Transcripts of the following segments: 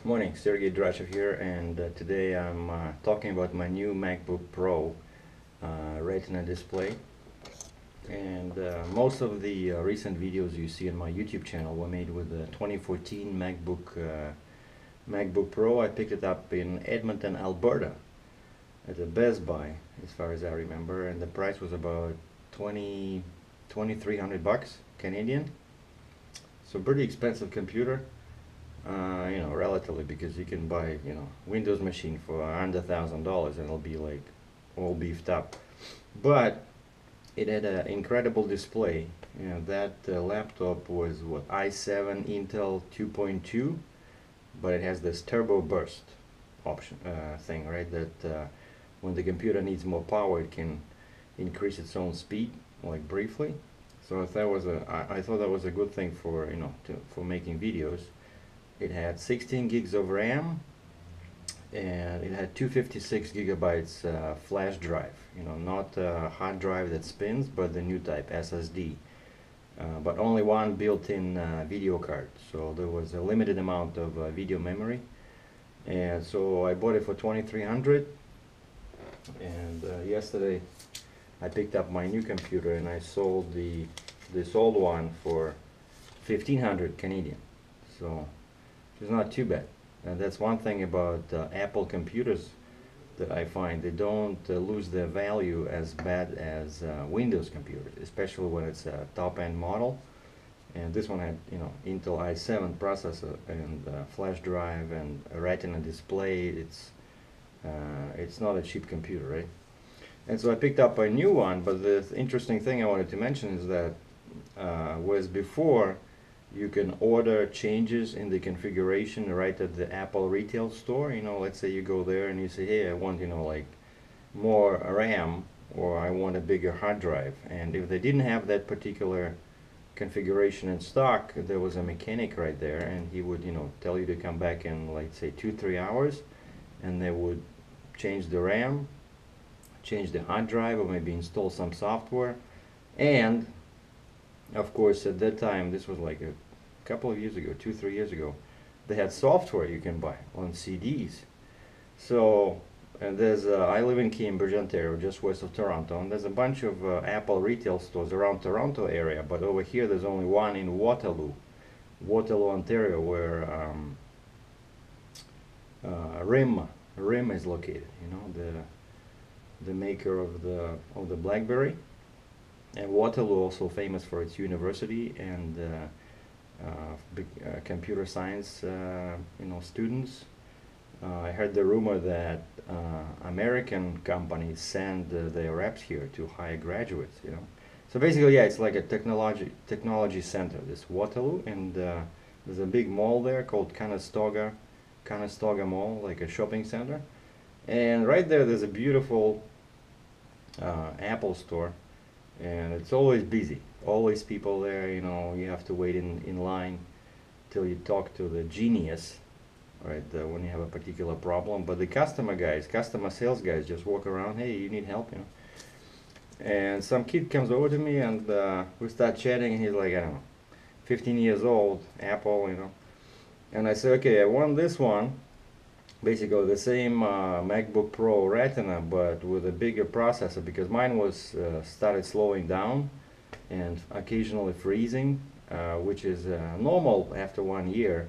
Morning, Sergei DRATCHEV here, and today I'm talking about my new MacBook Pro Retina display. And most of the recent videos you see on my YouTube channel were made with the 2014 MacBook Pro. I picked it up in Edmonton, Alberta, at a Best Buy, as far as I remember, and the price was about $2,300 Canadian. So pretty expensive computer. Relatively, because you can buy, Windows machine for under $1,000 and it'll be like all beefed up. But it had an incredible display. That laptop was what, i7 Intel 2.2, but it has this turbo burst option thing, right? That when the computer needs more power, it can increase its own speed, like briefly. So I thought that was a good thing for for making videos. It had 16 gigs of RAM, and it had 256 gigabytes flash drive. Not a hard drive that spins, but the new type SSD. But only one built-in video card, so there was a limited amount of video memory. And so I bought it for $2,300. And yesterday I picked up my new computer and I sold this old one for $1,500 Canadian. So it's not too bad. And that's one thing about Apple computers that I find. They don't lose their value as bad as Windows computers, especially when it's a top-end model. And this one had, Intel i7 processor and flash drive and a Retina display. It's not a cheap computer, right? And so I picked up a new one. But the interesting thing I wanted to mention is that whereas before you can order changes in the configuration right at the Apple retail store. Let's say you go there and you say, hey, I want, like more RAM, or I want a bigger hard drive. And if they didn't have that particular configuration in stock, there was a mechanic right there, and he would, tell you to come back in, like, say 2-3 hours, and they would change the RAM, change the hard drive, or maybe install some software. And of course, at that time, this was like a couple of years ago, 2-3 years ago, they had software you can buy on CDs. So, and there's, I live in Cambridge, Ontario, just west of Toronto, and there's a bunch of Apple retail stores around Toronto area, but over here there's only one in Waterloo, Ontario, where RIM is located. The maker of the BlackBerry. And Waterloo also famous for its university and big computer science students. I heard the rumor that American companies send their reps here to hire graduates. So basically, yeah, it's like a technology center, this Waterloo, and there's a big mall there called Conestoga Mall, like a shopping center. And right there's a beautiful Apple store. And it's always busy, always people there. You have to wait in line till you talk to the genius, right, when you have a particular problem. But the customer sales guys just walk around, hey, you need help, And some kid comes over to me and we start chatting, and he's like, I don't know, 15 years old, Apple, And I say, okay, I want this one. Basically the same MacBook Pro Retina, but with a bigger processor, because mine was started slowing down and occasionally freezing, which is normal after 1 year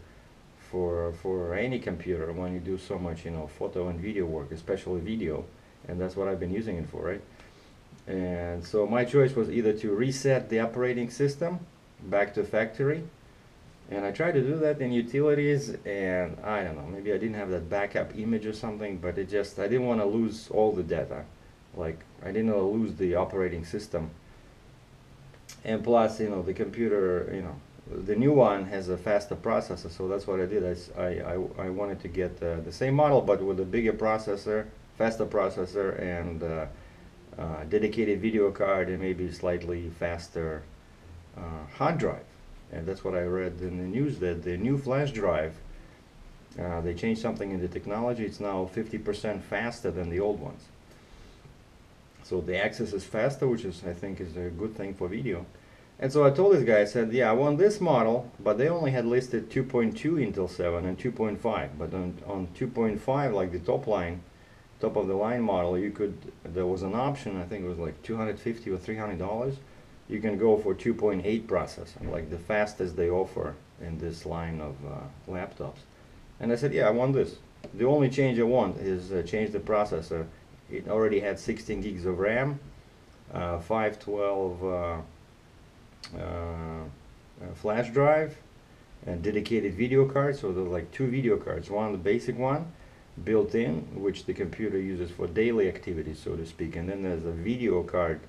for any computer when you do so much photo and video work, especially video, and that's what I've been using it for, right? And so my choice was either to reset the operating system back to factory. And I tried to do that in utilities, and I don't know, maybe I didn't have that backup image or something, but I didn't want to lose all the data. Like, I didn't want to lose the operating system. And plus, the computer, the new one has a faster processor, so that's what I did. I wanted to get the same model, but with a bigger processor, faster processor, and dedicated video card, and maybe slightly faster hard drive. And that's what I read in the news, that the new flash drive, they changed something in the technology. It's now 50% faster than the old ones. So the access is faster, which I think is a good thing for video. And so I told this guy, I said, yeah, I want this model, but they only had listed 2.2 Intel 7 and 2.5. But on 2.5, like the top of the line model, there was an option, I think it was like $250 or $300. You can go for 2.8 processor, like the fastest they offer in this line of laptops. And I said, yeah, I want this. The only change I want is change the processor. It already had 16 gigs of RAM, 512 flash drive, and dedicated video card. So there's like 2 video cards. One, the basic one, built in, which the computer uses for daily activities, so to speak. And then there's a video card.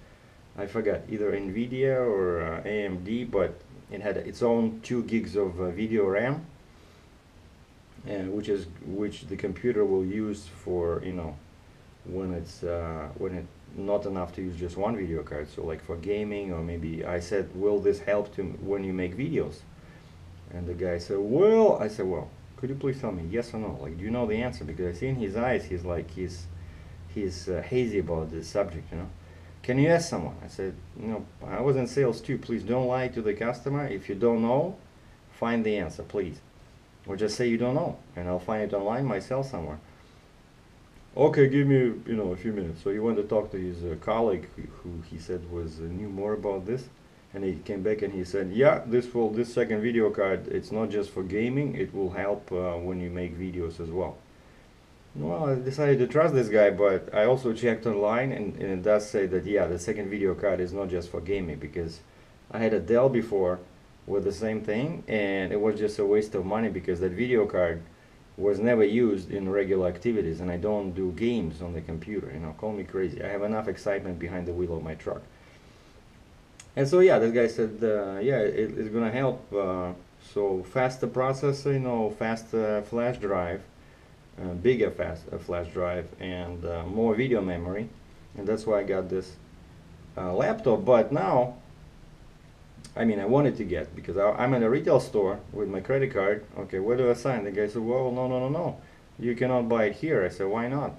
I forgot, either NVIDIA or AMD, but it had its own 2 gigs of video RAM, and which the computer will use for, you know, when it's not enough to use just one video card. So like for gaming, or maybe I said, will this help to when you make videos? And the guy said, well, I said, well, could you please tell me yes or no? Like, do you know the answer? Because I see in his eyes, he's like, he's hazy about this subject, you know. Can you ask someone? I said, you know, I was in sales too. Please don't lie to the customer. If you don't know, find the answer, please. Or just say you don't know, and I'll find it online myself somewhere. Okay, give me, you know, a few minutes. So he went to talk to his colleague, who he said knew more about this, and he came back and he said, yeah, this second video card, it's not just for gaming, it will help when you make videos as well. Well, I decided to trust this guy, but I also checked online, and it does say that, yeah, the second video card is not just for gaming, because I had a Dell before with the same thing, and it was just a waste of money because that video card was never used in regular activities, and I don't do games on the computer, you know, call me crazy. I have enough excitement behind the wheel of my truck. And so yeah, this guy said, yeah, it's gonna help, so faster processor, you know, faster flash drive, bigger flash drive, and more video memory, and that's why I got this laptop. But now, I mean, I wanted to get, because I'm in a retail store with my credit card. Okay, where do I sign? The guy said, well, no, you cannot buy it here. I said, why not?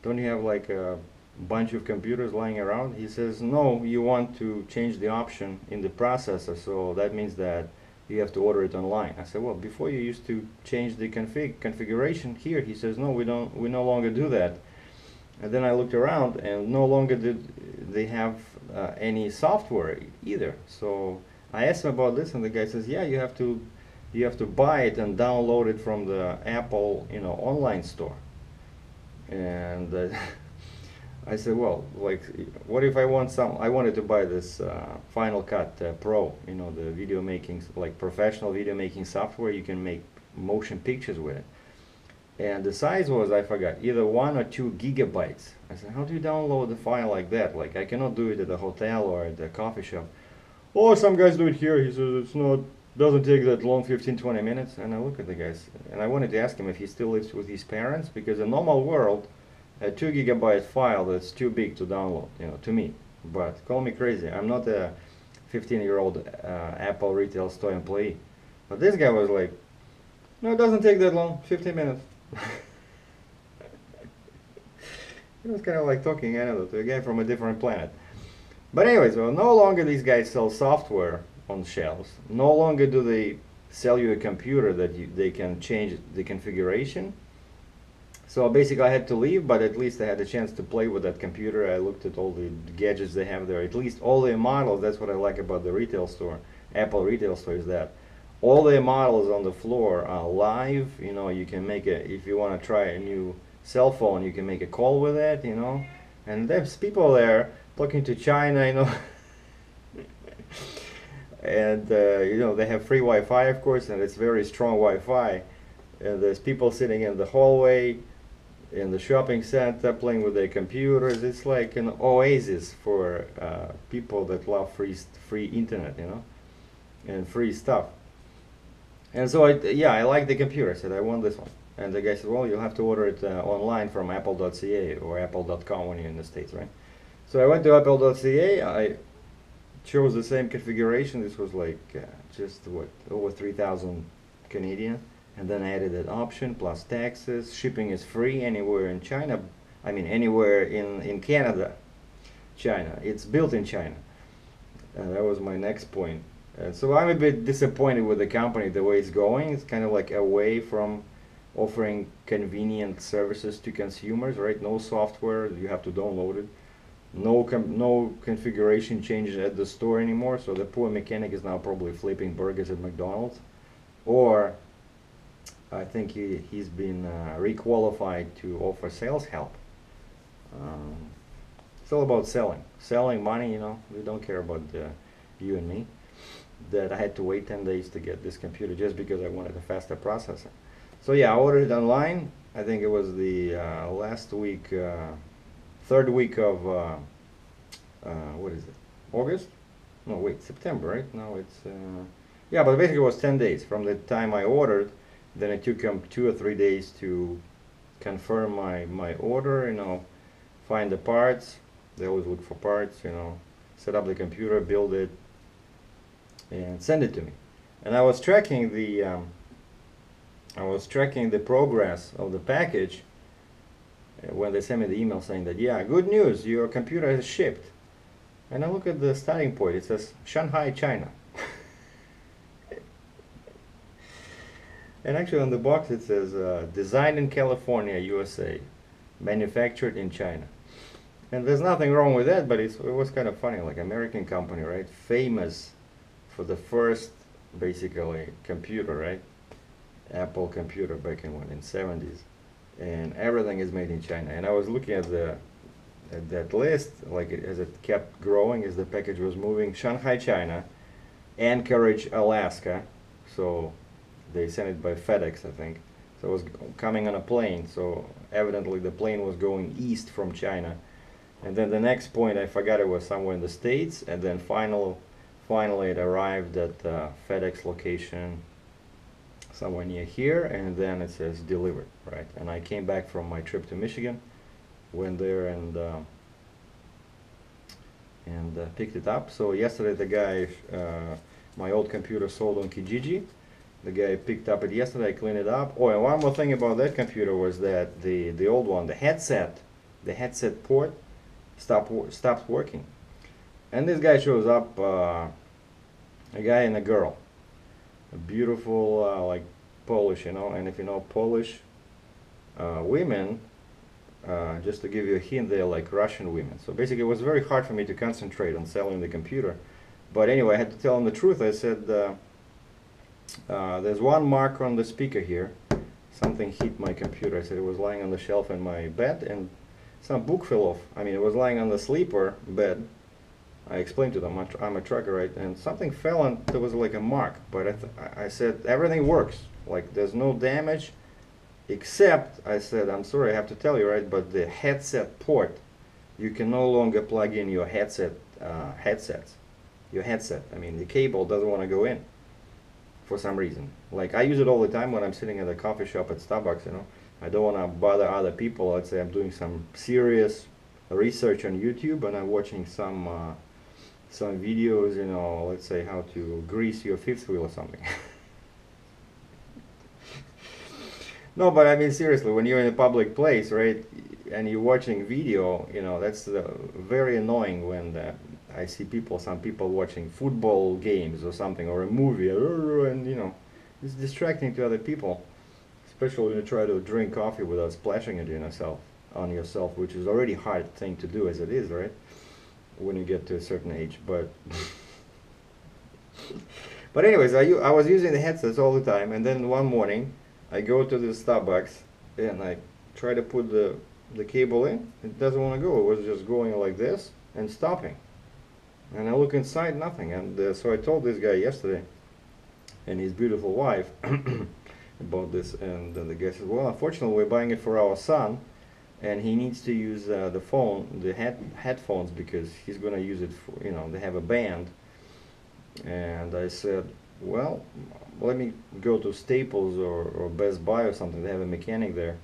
Don't you have like a bunch of computers lying around? He says, no, you want to change the option in the processor, so that means that you have to order it online. I said, well, before you used to change the configuration here. He says, no, we no longer do that. And then I looked around, and no longer did they have any software either. So I asked him about this, and the guy says, yeah, you have to buy it and download it from the Apple, you know, online store. And I said, well, like, what if I wanted to buy this Final Cut Pro, you know, the video making, like professional video making software. You can make motion pictures with it. And the size was, I forgot, either 1 or 2 gigabytes. I said, how do you download a file like that? Like, I cannot do it at a hotel or at a coffee shop. Oh, some guys do it here. He says, doesn't take that long, 15-20 minutes. And I look at the guys, and I wanted to ask him if he still lives with his parents, because in normal world, a 2 gigabyte file, that's too big to download, you know, to me. But call me crazy, I'm not a 15-year-old Apple retail store employee. But this guy was like, no, it doesn't take that long, 15 minutes. It was kind of like talking, I don't know, to a guy from a different planet. But anyways, well, no longer these guys sell software on shelves. No longer do they sell you a computer that they can change the configuration. So basically I had to leave, but at least I had a chance to play with that computer. I looked at all the gadgets they have there, at least all their models. That's what I like about the retail store, Apple retail store, is that all their models on the floor are live. You know, you can make if you want to try a new cell phone, you can make a call with it, you know. And there's people there talking to China, you know. And you know, they have free Wi-Fi, of course, and it's very strong Wi-Fi. And there's people sitting in the hallway, in the shopping center, playing with their computers. It's like an oasis for people that love free internet, you know, and free stuff. And so I like the computer. I said, I want this one. And the guy said, well, you'll have to order it online from apple.ca or apple.com when you're in the States, right? So I went to apple.ca. I chose the same configuration. This was like just what, over 3,000 Canadian. And then I added an option plus taxes. Shipping is free anywhere in China. I mean, anywhere in Canada, China. It's built in China. That was my next point. So I'm a bit disappointed with the company, the way it's going. It's kind of like away from offering convenient services to consumers, right? No software, you have to download it. No configuration changes at the store anymore, so the poor mechanic is now probably flipping burgers at McDonald's. Or I think he's been requalified to offer sales help. It's all about selling money, you know. We don't care about you and me. That I had to wait 10 days to get this computer just because I wanted a faster processor. So yeah, I ordered it online. I think it was the last week, third week of what is it? August? No, wait, September, right? No, it's yeah, but basically it was 10 days from the time I ordered. Then it took them 2 or 3 days to confirm my order, you know, find the parts. They always look for parts, you know, set up the computer, build it, and send it to me. And I was tracking the progress of the package when they sent me the email saying that, yeah, good news, your computer has shipped. And I look at the starting point, it says Shanghai, China. And actually on the box it says designed in California, USA, manufactured in China. And there's nothing wrong with that, but it was kind of funny, like American company, right? Famous for the first, basically, computer, right? Apple computer back in 70s. And everything is made in China. And I was looking at that list, like as it kept growing, as the package was moving. Shanghai, China, Anchorage, Alaska. So they sent it by FedEx, I think. So it was coming on a plane. So evidently the plane was going east from China. And then the next point, I forgot, it was somewhere in the States. And then finally it arrived at FedEx location somewhere near here, and then it says delivered, right? And I came back from my trip to Michigan, went there and picked it up. So yesterday the guy, my old computer sold on Kijiji. The guy picked up it yesterday, I cleaned it up. Oh, and one more thing about that computer was that the old one, the headset port stopped working. And this guy shows up, a guy and a girl, a beautiful like Polish, you know. And if you know Polish women, just to give you a hint, they're like Russian women. So basically it was very hard for me to concentrate on selling the computer. But anyway, I had to tell him the truth. I said, there's one mark on the speaker here. Something hit my computer. I said it was lying on the shelf in my bed and some book fell off. I mean, it was lying on the sleeper bed. I explained to them, I'm a trucker, right? And something fell and there was like a mark. But I said, everything works. Like, there's no damage, except, I said, I'm sorry, I have to tell you, right? But the headset port, you can no longer plug in your headset, Your headset, I mean, the cable doesn't want to go in for some reason. Like, I use it all the time when I'm sitting at a coffee shop at Starbucks, you know. I don't want to bother other people. Let's say I'm doing some serious research on YouTube and I'm watching some videos, you know, let's say how to grease your fifth wheel or something. No, but I mean seriously, when you're in a public place, right, and you're watching video, you know, that's very annoying when I see some people watching football games or something, or a movie, and you know, it's distracting to other people, especially when you try to drink coffee without splashing it on yourself, which is already a hard thing to do as it is, right? When you get to a certain age, but anyways, I was using the headsets all the time, and then one morning I go to the Starbucks and I try to put the cable in. It doesn't want to go. It was just going like this and stopping. And I look inside, nothing. And so I told this guy yesterday and his beautiful wife about this, and then the guy said, well, unfortunately we're buying it for our son, and he needs to use the headphones because he's going to use it for, you know, they have a band. And I said, well, let me go to Staples or Best Buy or something. They have a mechanic there,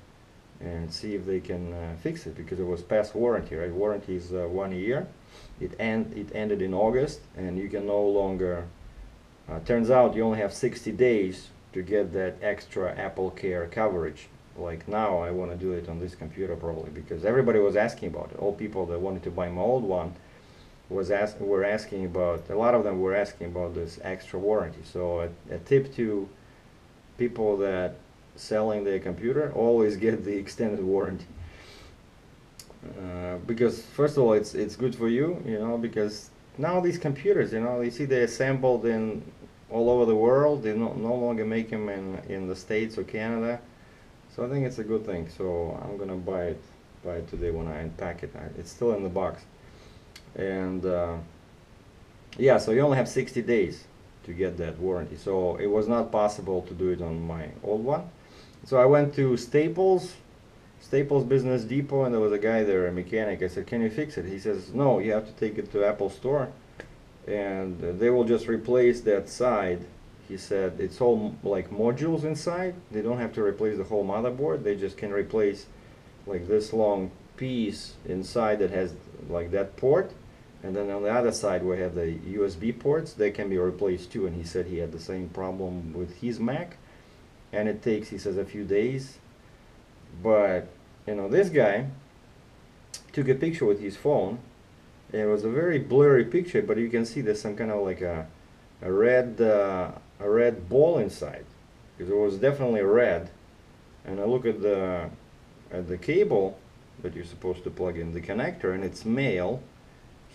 and see if they can fix it, because it was past warranty, right? Warranty is 1 year. It ended in August, and you can no longer. Turns out you only have 60 days to get that extra Apple Care coverage. Like now, I want to do it on this computer probably because everybody was asking about it. All people that wanted to buy my old one were asking about, a lot of them were asking about this extra warranty. So a tip to people that selling their computer: always get the extended warranty. Because first of all, it's good for you, you know, because now these computers, you know, you see they're assembled in all over the world. They no longer make them in the States or Canada. So I think it's a good thing. So I'm gonna buy it today when I unpack it. It's still in the box. And yeah, so you only have 60 days to get that warranty. So it was not possible to do it on my old one. So I went to Staples Business Depot, and there was a guy there, a mechanic. I said, "Can you fix it?" He says, "No, you have to take it to Apple Store, and they will just replace that side." He said, "It's all like modules inside. They don't have to replace the whole motherboard. They just can replace like this long piece inside that has like that port, and then on the other side we have the USB ports. They can be replaced too." And he said he had the same problem with his Mac, and it takes, he says, a few days. But you know, this guy took a picture with his phone. It was a very blurry picture, but you can see there's some kind of like a red ball inside, because it was definitely red. And I look at the cable that you're supposed to plug in the connector, and it's male,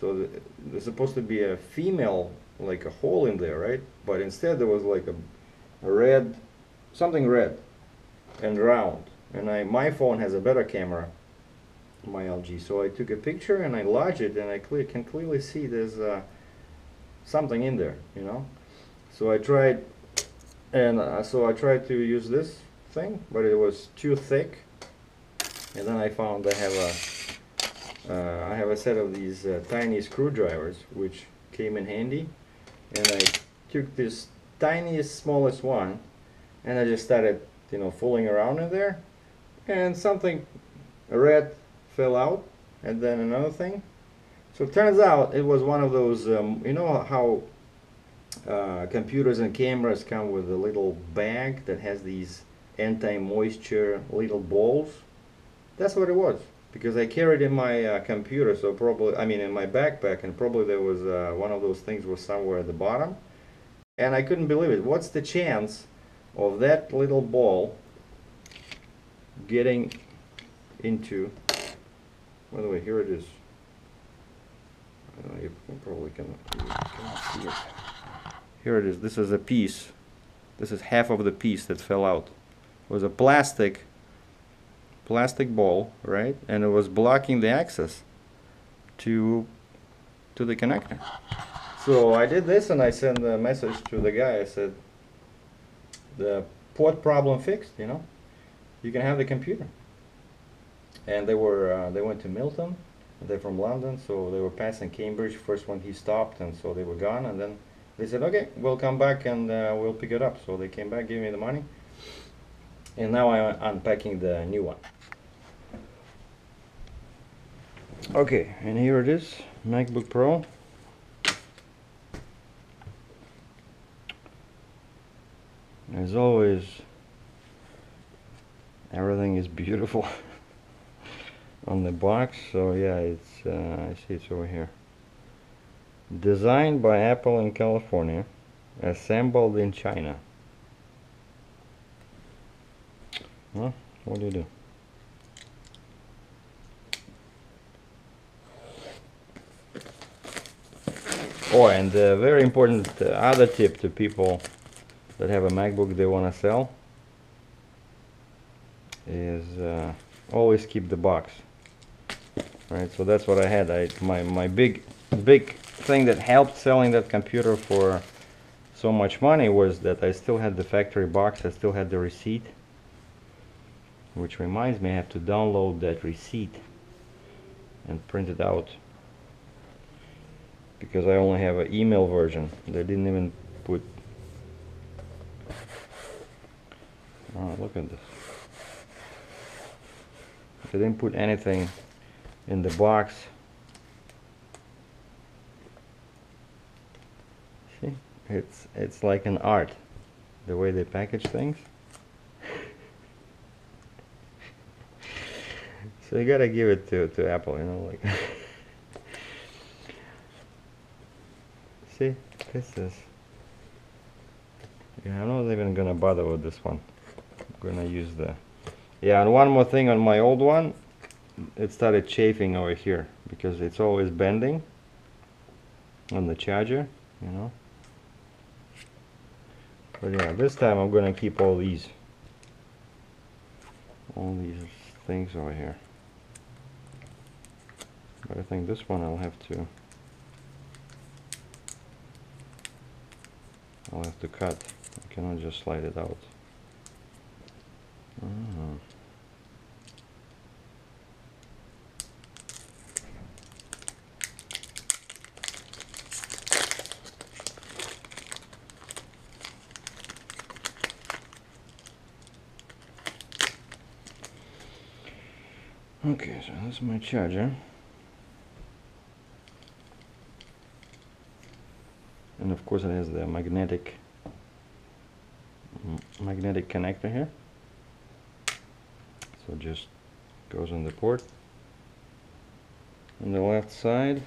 so there's supposed to be a female, like a hole in there, right? But instead there was like a red, something red and round. And my phone has a better camera, my LG, so I took a picture and I enlarged it, and I can clearly see there's something in there, you know. So I tried, and I tried to use this thing, but it was too thick. And then I found I have a set of these tiny screwdrivers, which came in handy. And I took this tiniest, smallest one, and I just started, you know, fooling around in there. And something red fell out, and then another thing. So it turns out it was one of those, you know how computers and cameras come with a little bag that has these anti-moisture little balls? That's what it was, because I carried in my computer, so probably, I mean in my backpack, and probably there was one of those things was somewhere at the bottom, and I couldn't believe it. What's the chance of that little ball getting into, by the way, here it is. You probably cannot see it. Here it is. This is a piece. This is half of the piece that fell out. It was a plastic ball, right? And it was blocking the access to the connector. So I did this, and I sent a message to the guy. I said, the port problem fixed, you know, you can have the computer. And they went to Milton. They're from London, so they were passing Cambridge first when he stopped, and so they were gone. And then they said, "Okay, we'll come back and we'll pick it up." So they came back, gave me the money, and now I'm unpacking the new one. Okay, and here it is, MacBook Pro. As always, everything is beautiful on the box. So yeah, it's I see it's over here. Designed by Apple in California, assembled in China. Well, what do you do? Oh, and a very important other tip to people that have a MacBook they want to sell is always keep the box. Right, so that's what I had. My big thing that helped selling that computer for so much money was that I still had the factory box. I still had the receipt, which reminds me I have to download that receipt and print it out, because I only have an email version. They didn't even put, oh, look at this. They didn't put anything in the box. See, it's like an art, the way they package things. So you gotta give it to Apple, you know, like. See, this is. Yeah, I'm not even gonna bother with this one. I'm gonna use the. Yeah, and one more thing on my old one, it started chafing over here because it's always bending on the charger, you know. But yeah, this time I'm gonna keep all these things over here. But I think this one I'll have to cut. I cannot just slide it out. Okay, so that's my charger. And of course it has the magnetic connector here. So it just goes on the port. On the left side,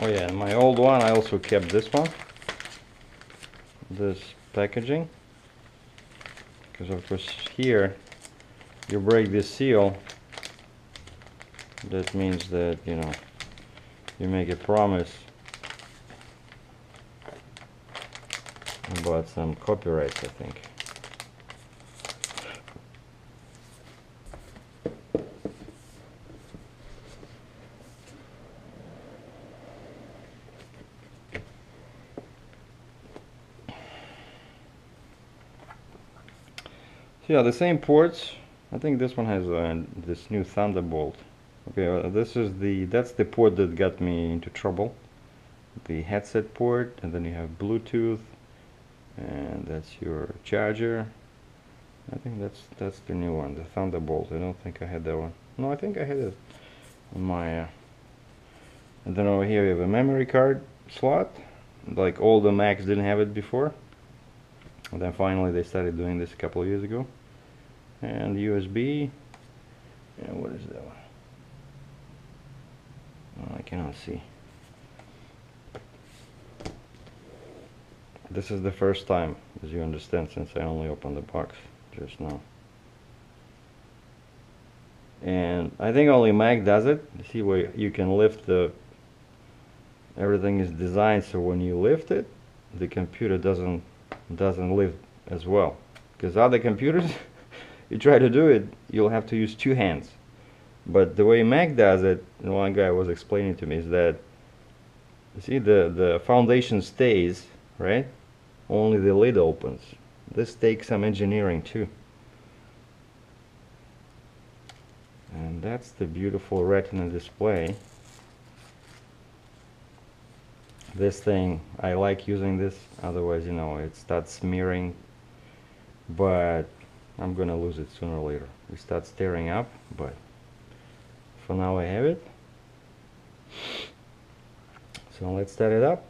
oh yeah, and my old one I also kept this one, this packaging, because of course here you break this seal, that means that, you know, you make a promise about some copyrights, I think. So yeah, the same ports. I think this one has this new Thunderbolt. Okay, that's the port that got me into trouble. The headset port, and then you have Bluetooth, and that's your charger. I think that's the new one, the Thunderbolt. I don't think I had that one. No, I think I had it on my. And then over here we have a memory card slot. Like all the Macs didn't have it before. And then finally they started doing this a couple of years ago. And USB. And what is that one? Oh, I cannot see. This is the first time, as you understand, since I only opened the box just now. And I think only Mac does it. You see where you can lift everything is designed so when you lift it, the computer doesn't lift as well. Because other computers, you try to do it, you'll have to use two hands. But the way Mac does it, and one guy was explaining to me, is that you see the foundation stays, right? Only the lid opens. This takes some engineering too. And that's the beautiful Retina display. This thing, I like using this, otherwise, you know, it starts smearing, but I'm gonna lose it sooner or later. It starts tearing up, but for now I have it. So let's start it up.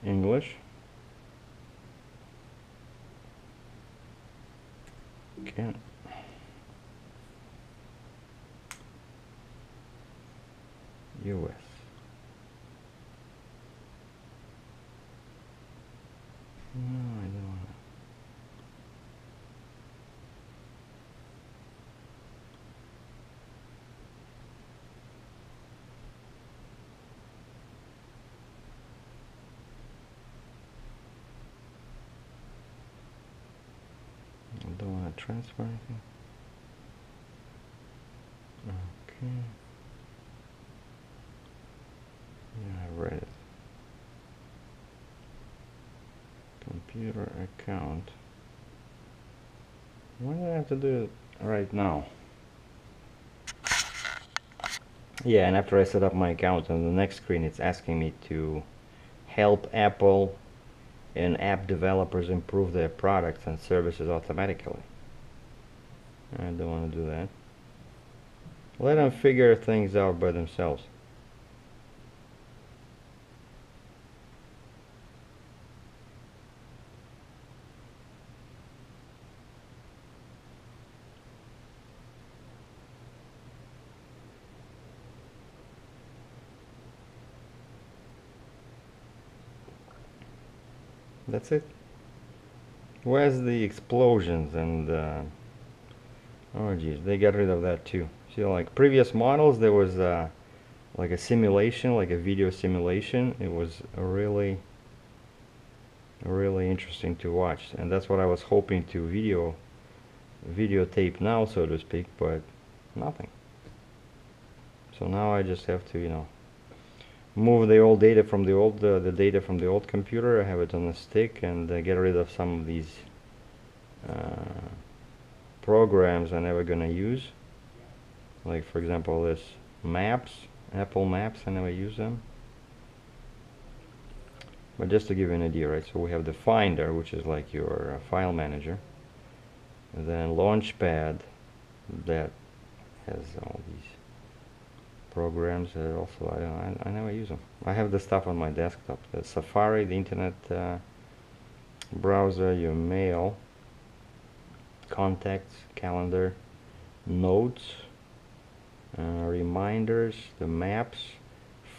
English. Okay. US. No, I don't want to. I don't want to transfer anything. Okay. Yeah, I read it. Computer account. Why do I have to do it right now? Yeah, and after I set up my account, on the next screen it's asking me to help Apple and app developers improve their products and services automatically. I don't want to do that. Let them figure things out by themselves. That's it. Where's the explosions and oh geez, they got rid of that too. See, like previous models, there was like a simulation, like a video simulation. It was really interesting to watch, and that's what I was hoping to videotape now, so to speak, but nothing. So now I just have to, you know, move the old data from the old data from the old computer. I have it on a stick, and get rid of some of these programs I'm never gonna use. Like for example, this Maps, Apple Maps. I never use them. But just to give you an idea, right? So we have the Finder, which is like your file manager, and then Launchpad, that has all these programs that also I never use them. I have the stuff on my desktop: the Safari, the internet browser, your mail, contacts, calendar, notes, reminders, the maps,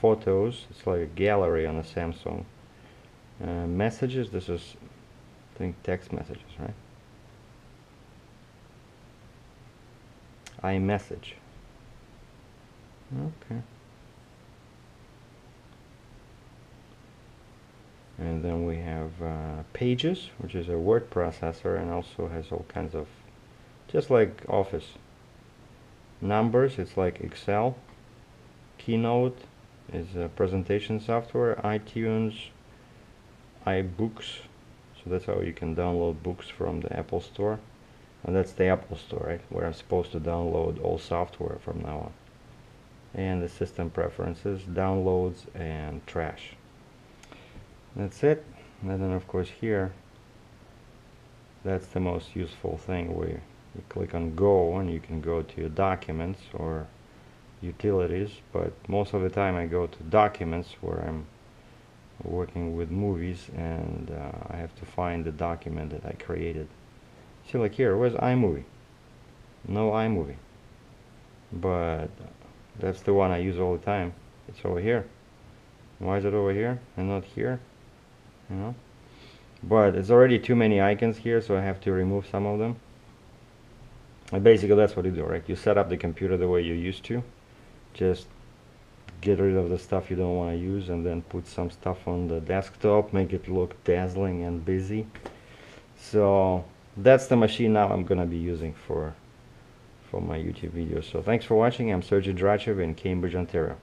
photos. It's like a gallery on a Samsung. Messages. This is, I think, text messages, right? iMessage. Okay. And then we have Pages, which is a word processor, and also has all kinds of, just like Office. Numbers, it's like Excel. Keynote is a presentation software. iTunes, iBooks, so that's how you can download books from the Apple Store. And that's the Apple Store, right, where I'm supposed to download all software from now on. And the system preferences, downloads, and trash. That's it. And then of course here, that's the most useful thing, where you click on Go and you can go to your Documents or Utilities, but most of the time I go to Documents, where I'm working with movies, and I have to find the document that I created. See, like here, where's iMovie? No iMovie. But that's the one I use all the time. It's over here. Why is it over here and not here? You know? But it's already too many icons here, so I have to remove some of them. And basically that's what you do, right? You set up the computer the way you used to. Just get rid of the stuff you don't want to use, and then put some stuff on the desktop, make it look dazzling and busy. So that's the machine now I'm gonna be using for my YouTube videos. So thanks for watching. I'm SERGEI DRATCHEV in Cambridge, Ontario.